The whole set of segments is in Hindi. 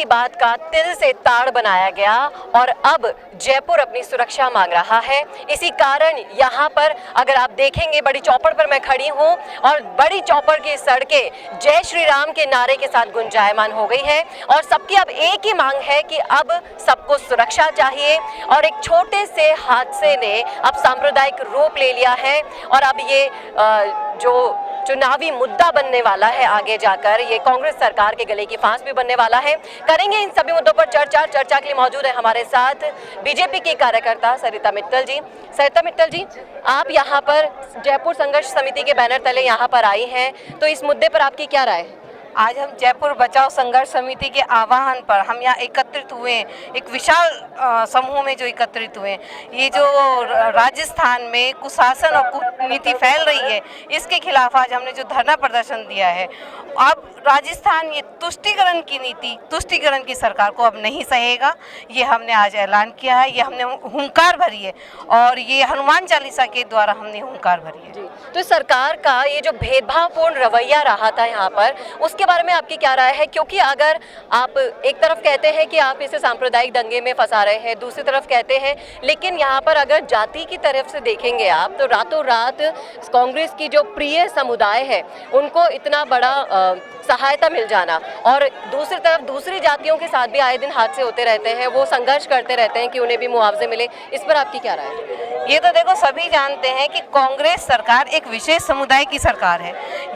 की बात का तिल से ताड़ बनाया गया और अब जयपुर अपनी सुरक्षा मांग रहा है। इसी कारण यहाँ पर अगर आप देखेंगे बड़ी चौपड़ पर मैं खड़ी हूँ और बड़ी चौपड़ की सड़कें जय श्री राम के नारे के साथ गुंजायमान हो गई है और सबकी अब एक ही मांग है कि अब सबको सुरक्षा चाहिए। और एक छोटे से हादसे ने अब सांप्रदायिक रूप ले लिया है और अब ये जो चुनावी मुद्दा बनने वाला है आगे जाकर, ये कांग्रेस सरकार के गले की फांस भी बनने वाला है। करेंगे इन सभी मुद्दों पर चर्चा के लिए मौजूद है हमारे साथ बीजेपी की कार्यकर्ता सरिता मित्तल जी। सरिता मित्तल जी, आप यहाँ पर जयपुर संघर्ष समिति के बैनर तले यहाँ पर आई हैं, तो इस मुद्दे पर आपकी क्या राय है? आज हम जयपुर बचाओ संघर्ष समिति के आह्वान पर हम यहाँ एकत्रित हुए, एक विशाल समूह में जो एकत्रित हुए। ये जो राजस्थान में कुशासन और कूटनीति फैल रही है, इसके खिलाफ आज हमने जो धरना प्रदर्शन दिया है। अब राजस्थान ये तुष्टीकरण की नीति, तुष्टीकरण की सरकार को अब नहीं सहेगा। ये हमने आज ऐलान किया है, ये हमने हुंकार भरी है और ये हनुमान चालीसा के द्वारा हमने हुंकार भरी है। तो सरकार का ये जो भेदभावपूर्ण रवैया रहा था यहाँ पर, उसके बारे में आपकी क्या राय है? क्योंकि अगर आप एक तरफ कहते हैं कि आप इसे सांप्रदायिक दंगे में फंसा रहे हैं, दूसरी तरफ कहते हैं, लेकिन यहाँ पर अगर जाति की तरफ से देखेंगे आप तो रातों रात कांग्रेस की जो प्रिय समुदाय है उनको इतना बड़ा सहायता मिल जाना और दूसरी तरफ दूसरी जातियों के साथ भी आए दिन हादसे होते रहते हैं, वो संघर्ष करते रहते हैं कि उन्हें भी मुआवजे मिले। इस पर आपकी क्या राय है? ये तो देखो सभी जानते हैं कि कांग्रेस सरकार एक विशेष समुदाय की सरकार है।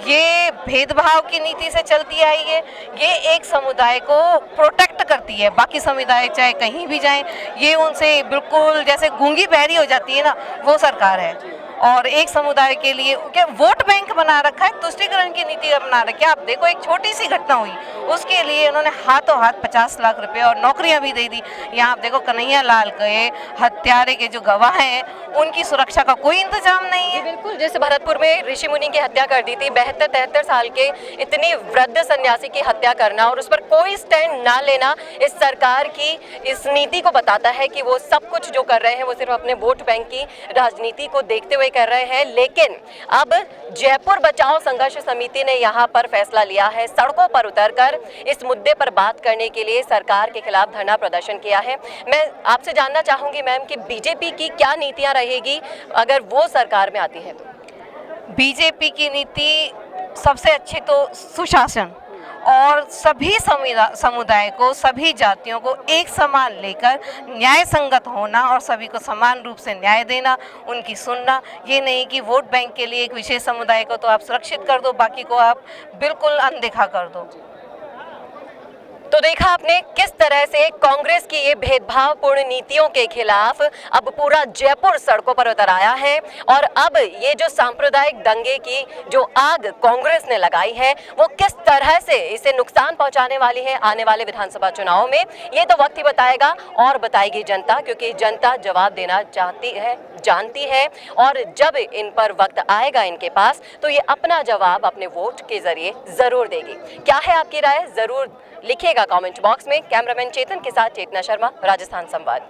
ये भेदभाव की नीति से चलती आई है। ये एक समुदाय को प्रोटेक्ट करती है, बाकी समुदाय चाहे कहीं भी जाएं, ये उनसे बिल्कुल जैसे गूंगी बहरी हो जाती है ना, वो सरकार है। और एक समुदाय के लिए क्या वोट बैंक बना रखा है, तुष्टीकरण की नीति बना रखी है। आप देखो एक छोटी सी घटना हुई, उसके लिए उन्होंने हाथों हाथ 50 लाख रुपए और नौकरियां भी दे दी। यहाँ आप देखो कन्हैया लाल के हत्यारे के जो गवाह हैं, उनकी सुरक्षा का कोई इंतजाम नहीं है। बिल्कुल, जैसे भरतपुर में ऋषि मुनि की हत्या कर दी थी, 72-73 साल के इतनी वृद्ध सन्यासी की हत्या करना और उस पर कोई स्टैंड ना लेना इस सरकार की इस नीति को बताता है कि वो सब कुछ जो कर रहे हैं वो सिर्फ अपने वोट बैंक की राजनीति को देखते हुए कर रहे हैं। लेकिन अब जयपुर बचाओ संघर्ष समिति ने यहाँ पर फैसला लिया है, सड़कों पर उतरकर इस मुद्दे पर बात करने के लिए सरकार के खिलाफ धरना प्रदर्शन किया है। मैं आपसे जानना चाहूंगी मैम कि बीजेपी की क्या नीतियां रहेगी अगर वो सरकार में आती है तो? बीजेपी की नीति सबसे अच्छी तो सुशासन और सभी समुदाय को, सभी जातियों को एक समान लेकर न्याय संगत होना और सभी को समान रूप से न्याय देना, उनकी सुनना। ये नहीं कि वोट बैंक के लिए एक विशेष समुदाय को तो आप सुरक्षित कर दो, बाकी को आप बिल्कुल अनदेखा कर दो। तो देखा आपने किस तरह से कांग्रेस की ये भेदभावपूर्ण नीतियों के खिलाफ अब पूरा जयपुर सड़कों पर उतर आया है और अब ये जो सांप्रदायिक दंगे की जो आग कांग्रेस ने लगाई है वो किस तरह से इसे नुकसान पहुंचाने वाली है आने वाले विधानसभा चुनाव में, ये तो वक्त ही बताएगा और बताएगी जनता, क्योंकि जनता जवाब देना चाहती है, जानती है और जब इन पर वक्त आएगा इनके पास तो ये अपना जवाब अपने वोट के जरिए जरूर देगी। क्या है आपकी राय? जरूर लिखिएगा कमेंट बॉक्स में। कैमरामैन चेतन के साथ चेतना शर्मा, राजस्थान संवाद।